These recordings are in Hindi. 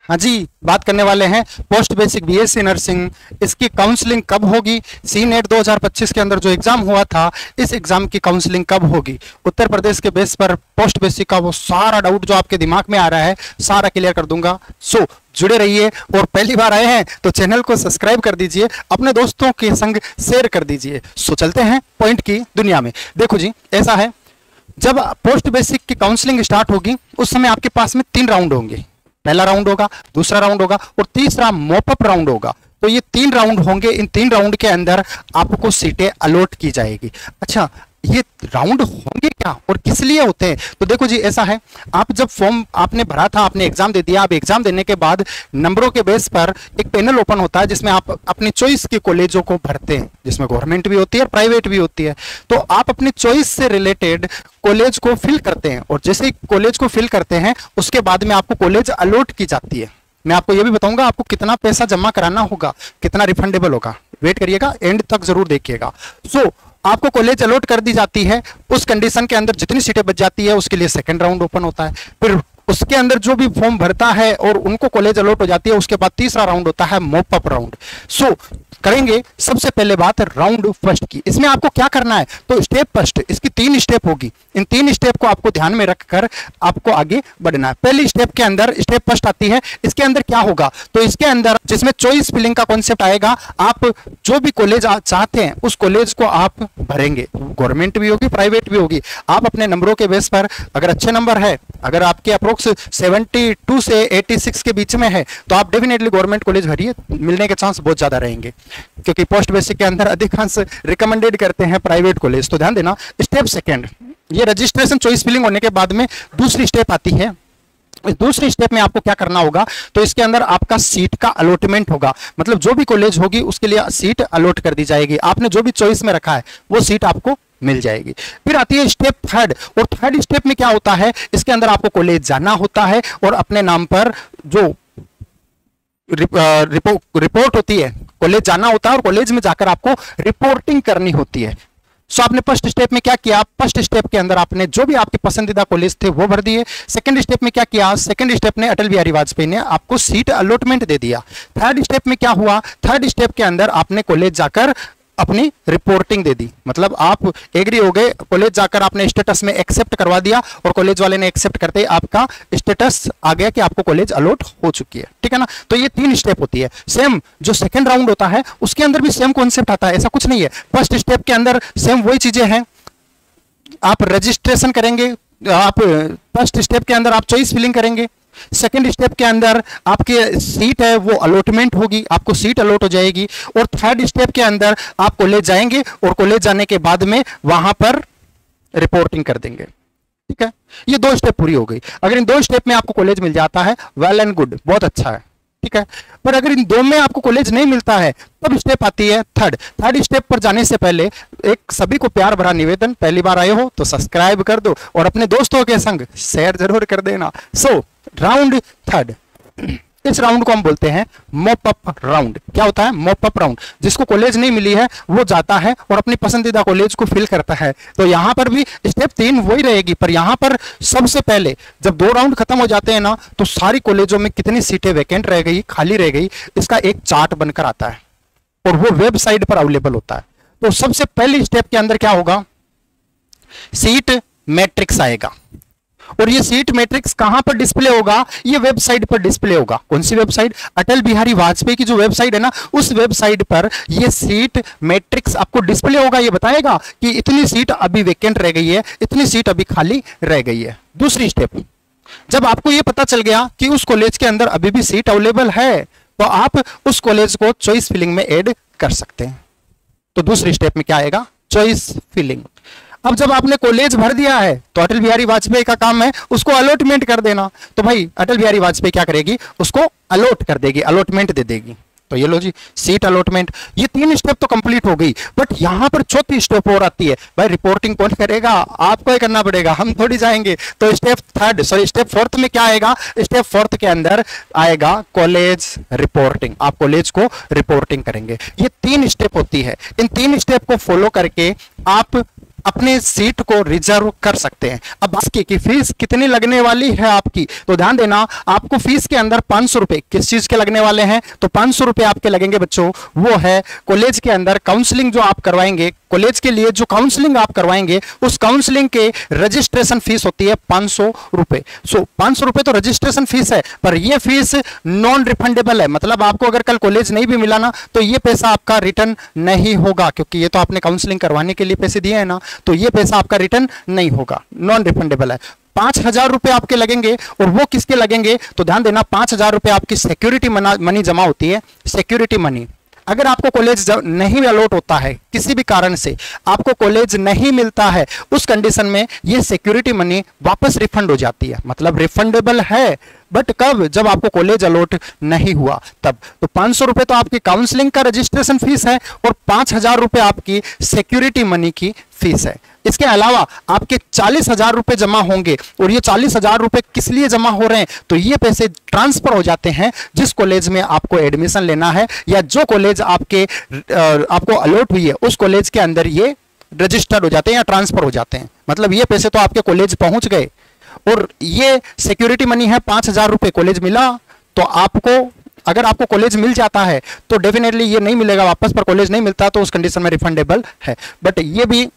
हाँ जी, बात करने वाले हैं पोस्ट बेसिक बीएससी नर्सिंग। इसकी काउंसलिंग कब होगी? सी नेट 2025 के अंदर जो एग्जाम हुआ था, इस एग्जाम की काउंसलिंग कब होगी? उत्तर प्रदेश के बेस पर पोस्ट बेसिक का वो सारा डाउट जो आपके दिमाग में आ रहा है, सारा क्लियर कर दूंगा। सो जुड़े रहिए, और पहली बार आए हैं तो चैनल को सब्सक्राइब कर दीजिए, अपने दोस्तों के संग शेयर कर दीजिए। सो चलते हैं पॉइंट की दुनिया में। देखो जी, ऐसा है, जब पोस्ट बेसिक की काउंसलिंग स्टार्ट होगी उस समय आपके पास में 3 राउंड होंगे। पहला राउंड होगा, दूसरा राउंड होगा और तीसरा मॉपअप राउंड होगा। तो ये 3 राउंड होंगे। इन 3 राउंड के अंदर आपको सीटें अलॉट की जाएगी। अच्छा, ये राउंड होंगे क्या और किस लिए होते हैं? तो देखो जी, ऐसा है, आप जब फॉर्म आपने भरा था, आपने एग्जाम दे दिया। अब एग्जाम देने के बाद नंबरों के बेस पर एक पैनल ओपन होता है जिसमें आप अपनी चॉइस के कॉलेजों को भरते हैं, जिसमें गवर्नमेंट भी होती है और प्राइवेट भी होती है। तो आप अपनी चॉइस से रिलेटेड कॉलेज को फिल करते हैं, और जैसे ही कॉलेज को फिल करते हैं उसके बाद में आपको कॉलेज अलॉट की जाती है। मैं आपको यह भी बताऊंगा आपको कितना पैसा जमा कराना होगा, कितना रिफंडेबल होगा। वेट करिएगा, एंड तक जरूर देखिएगा। सो आपको कॉलेज अलॉट कर दी जाती है। उस कंडीशन के अंदर जितनी सीटें बच जाती है उसके लिए सेकंड राउंड ओपन होता है। फिर उसके अंदर जो भी फॉर्म भरता है और उनको कॉलेज अलॉट हो जाती है, उसके बाद तीसरा राउंड होता है मॉपअप राउंड। सो करेंगे सबसे पहले बात राउंड फर्स्ट की। इसमें आपको क्या करना है? तो स्टेप फर्स्ट, इसकी 3 स्टेप होगी। इन 3 स्टेप को आपको ध्यान में रखकर आपको आगे बढ़ना है। पहली स्टेप के अंदर स्टेप फर्स्ट आती है। इसके अंदर क्या होगा? तो इसके अंदर जिसमें चॉइस फिलिंग का कॉन्सेप्ट आएगा, आप जो भी कॉलेज चाहते हैं उस कॉलेज को आप भरेंगे। गवर्नमेंट भी होगी, प्राइवेट भी होगी। आप अपने नंबरों के बेस पर, अगर अच्छे नंबर है, अगर आपके अप्रोक्स 72 से 86 के बीच में है, तो आप डेफिनेटली गवर्नमेंट कॉलेज भरिए, मिलने के चांस बहुत ज्यादा रहेंगे, क्योंकि पोस्ट बेसिक के अंदर अधिकांश रिकमेंडेड करते हैं प्राइवेट कॉलेज। तो ध्यान देना। स्टेप सेकंड, ये रजिस्ट्रेशन चॉइस फिलिंग होने के बाद में दूसरी स्टेप आती है। इस दूसरी स्टेप में आपको क्या करना होगा? तो इसके अंदर आपका सीट का अलॉटमेंट होगा। मतलब जो भी कॉलेज होगी उसके लिए सीट अलॉट कर दी जाएगी। आपने जो भी चॉइस में रखा है वो सीट आपको मिल जाएगी। फिर आती है स्टेप थर्ड, और थर्ड स्टेप में क्या होता है? इसके अंदर आपको कॉलेज जाना होता है और अपने नाम पर जो रिपोर्ट होती है, कॉलेज जाना होता है और कॉलेज में जाकर आपको रिपोर्टिंग करनी होती है। सो आपने फर्स्ट स्टेप में क्या किया? फर्स्ट स्टेप के अंदर आपने जो भी आपके पसंदीदा कॉलेज थे वो भर दिए। सेकंड स्टेप में क्या किया? सेकंड स्टेप ने अटल बिहारी वाजपेयी ने आपको सीट अलॉटमेंट दे दिया। थर्ड स्टेप में क्या हुआ? थर्ड स्टेप के अंदर आपने कॉलेज जाकर अपनी रिपोर्टिंग दे दी। मतलब आप एग्री हो गए, कॉलेज जाकर आपने स्टेटस में एक्सेप्ट करवा दिया और कॉलेज वाले ने एक्सेप्ट करते ही आपका स्टेटस आ गया कि आपको कॉलेज अलॉट हो चुकी है। ठीक है ना? तो ये 3 स्टेप होती है। सेम जो सेकंड राउंड होता है उसके अंदर भी सेम कॉन्सेप्ट आता है, ऐसा कुछ नहीं है। फर्स्ट स्टेप के अंदर सेम वही चीजें हैं। आप रजिस्ट्रेशन करेंगे, आप फर्स्ट स्टेप के अंदर आप चॉइस फिलिंग करेंगे। सेकेंड स्टेप के अंदर आपकी सीट है वो अलॉटमेंट होगी, आपको सीट अलॉट हो जाएगी। और थर्ड स्टेप के अंदर आप कॉलेज जाएंगे और कॉलेज जाने के बाद में वहां पर रिपोर्टिंग कर देंगे। ठीक है, ये 2 स्टेप पूरी हो गई। अगर इन 2 स्टेप में आपको कॉलेज मिल जाता है, वेल एंड गुड, बहुत अच्छा है। ठीक है, पर अगर इन 2 में आपको कॉलेज नहीं मिलता है, तब स्टेप आती है थर्ड। थर्ड स्टेप पर जाने से पहले एक सभी को प्यार भरा निवेदन, पहली बार आए हो तो सब्सक्राइब कर दो और अपने दोस्तों के संग शेयर जरूर कर देना। सो राउंड थर्ड, इस राउंड को हम बोलते हैं मॉपअप राउंड। क्या होता है? Mop up round. जिसको कॉलेज नहीं मिली है वो जाता है और अपनी पसंदीदा कॉलेज को फिल करता है। तो यहां पर भी स्टेप 3 वही रहेगी, पर यहां पर सबसे पहले जब 2 राउंड खत्म हो जाते हैं ना, तो सारी कॉलेजों में कितनी सीटें वैकेंट रह गई, खाली रह गई, इसका एक चार्ट बनकर आता है और वो वेबसाइट पर अवेलेबल होता है। तो सबसे पहली स्टेप के अंदर क्या होगा? सीट मैट्रिक्स आएगा। और ये सीट मैट्रिक्स कहां पर डिस्प्ले होगा? ये वेबसाइट पर डिस्प्ले होगा। कौन सी वेबसाइट? अटल बिहारी वाजपेयी की जो वेबसाइट है ना, उस वेबसाइट पर ये सीट मैट्रिक्स आपको डिस्प्ले होगा। ये बताएगा कि इतनी सीट अभी वैकेंट रह गई है, इतनी सीट अभी खाली रह गई है। दूसरी स्टेप, जब आपको ये पता चल गया कि उस कॉलेज के अंदर अभी भी सीट अवेलेबल है, तो आप उस कॉलेज को चॉइस फिलिंग में ऐड कर सकते हैं। तो दूसरी स्टेप में क्या आएगा? Choice filling. अब जब आपने कॉलेज भर दिया है तो अटल बिहारी वाजपेयी का काम है उसको अलॉटमेंट कर देना। तो भाई अटल बिहारी वाजपेयी क्या करेगी? उसको अलॉट कर देगी, अलॉटमेंट दे देगी। तो ये लो जी, सीट अलॉटमेंट। ये 3 स्टेप तो कंप्लीट हो गई, बट यहां पर चौथी स्टेप और आती है। भाई रिपोर्टिंग कौन करेगा? आपको ही करना पड़ेगा, हम थोड़ी जाएंगे। तो स्टेप फोर्थ में क्या आएगा? स्टेप फोर्थ के अंदर आएगा कॉलेज रिपोर्टिंग। आप कॉलेज को रिपोर्टिंग करेंगे। ये 3 स्टेप होती है। इन 3 स्टेप को फॉलो करके आप अपने सीट को रिजर्व कर सकते हैं। अब बात की फीस कितनी लगने वाली है आपकी, तो ध्यान देना आपको फीस के अंदर 500 रुपए किस चीज के लगने वाले हैं, तो 500 रुपए आपके लगेंगे बच्चों, वो है कॉलेज के अंदर काउंसलिंग जो आप करवाएंगे, कॉलेज के लिए जो काउंसलिंग आप करवाएंगे उस काउंसलिंग के रजिस्ट्रेशन फीस होती है 500 रुपए। सो 500 रुपए तो रजिस्ट्रेशन फीस है, पर यह फीस नॉन रिफंडेबल है, मतलब आपको अगर कल कॉलेज नहीं भी मिला ना तो ये पैसा आपका रिटर्न नहीं होगा, क्योंकि ये तो आपने काउंसलिंग करवाने के लिए पैसे दिए हैं ना, तो ये पैसा आपका रिटर्न नहीं होगा, नॉन रिफंडेबल है। 5,000 रुपए आपके लगेंगे, और वो किसके लगेंगे, तो ध्यान देना 5,000 रुपए आपकी सिक्योरिटी मनी जमा होती है, सिक्योरिटी मनी। अगर आपको कॉलेज नहीं अलॉट होता है, किसी भी कारण से आपको कॉलेज नहीं मिलता है, उस कंडीशन में ये सिक्योरिटी मनी वापस रिफंड हो जाती है, मतलब रिफंडेबल है, बट कब, जब आपको कॉलेज अलॉट नहीं हुआ तब। तो 500 रुपए तो आपकी काउंसलिंग का रजिस्ट्रेशन फीस है, और 5,000 रुपए आपकी सिक्योरिटी मनी की फीस है। इसके अलावा आपके 40,000 रुपए जमा होंगे, और ये 40,000 रुपए किस लिए जमा हो रहे हैं, तो ये पैसे ट्रांसफर हो जाते हैं जिस कॉलेज में आपको एडमिशन लेना है, या जो कॉलेज आपको अलॉट हुई है उस कॉलेज के अंदर ये रजिस्टर्ड हो जाते हैं या ट्रांसफर हो जाते हैं, मतलब ये पैसे तो आपके कॉलेज पहुंच गए। और ये सिक्योरिटी मनी है 5,000 रुपए, कॉलेज मिला तो आपको, अगर आपको कॉलेज मिल जाता है तो डेफिनेटली ये नहीं मिलेगा वापस, पर कॉलेज नहीं मिलता तो उस कंडीशन में रिफंडेबल है, बट ये भी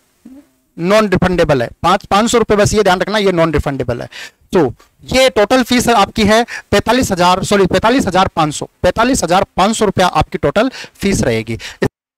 नॉन रिफंडेबल है। 500 रुपए, बस ये ध्यान रखना, ये नॉन रिफंडेबल है। तो ये टोटल फीस आपकी है 45,500 रुपया आपकी टोटल फीस रहेगी।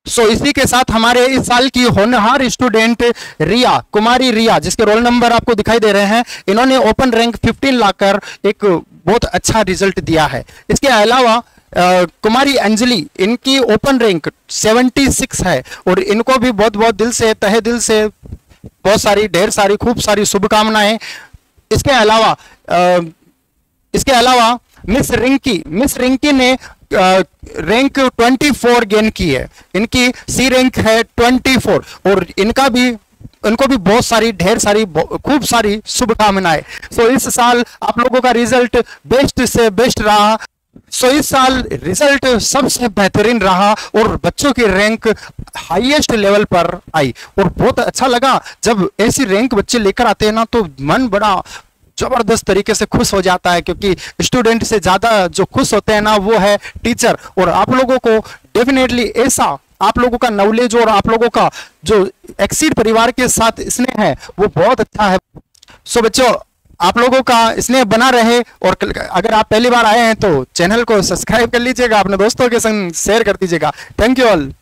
इसी के साथ हमारे इस साल की होनहार स्टूडेंट रिया, कुमारी रिया, जिसके रोल नंबर आपको दिखाई दे रहे हैं, इन्होंने ओपन रैंक 15 लाकर एक बहुत अच्छा रिजल्ट दिया है। इसके अलावा कुमारी अंजलि, इनकी ओपन रैंक 76 है, और इनको भी बहुत बहुत दिल से, तहे दिल से बहुत सारी, ढेर सारी, खूब सारी शुभकामनाएं। इसके अलावा मिस रिंकी ने रैंक 24 गेन की है, इनकी सी रैंक है 24, और इनको भी बहुत सारी, ढेर सारी, खूब सारी शुभकामनाएं। इस साल आप लोगों का रिजल्ट बेस्ट से बेस्ट रहा। इस साल रिजल्ट सबसे बेहतरीन रहा, और बच्चों की रैंक हाईएस्ट लेवल पर आई, और बहुत अच्छा लगा जब ऐसी रैंक बच्चे लेकर आते हैं ना, तो मन बड़ा जबरदस्त तरीके से खुश हो जाता है, क्योंकि स्टूडेंट से ज्यादा जो खुश होते हैं ना वो है टीचर। और आप लोगों को डेफिनेटली ऐसा, आप लोगों का नॉलेज और आप लोगों का जो एक्सीड परिवार के साथ स्नेह है वो बहुत अच्छा है। बच्चों, आप लोगों का स्नेह बना रहे, और अगर आप पहली बार आए हैं तो चैनल को सब्सक्राइब कर लीजिएगा, अपने दोस्तों के संग शेयर कर दीजिएगा। Thank you all.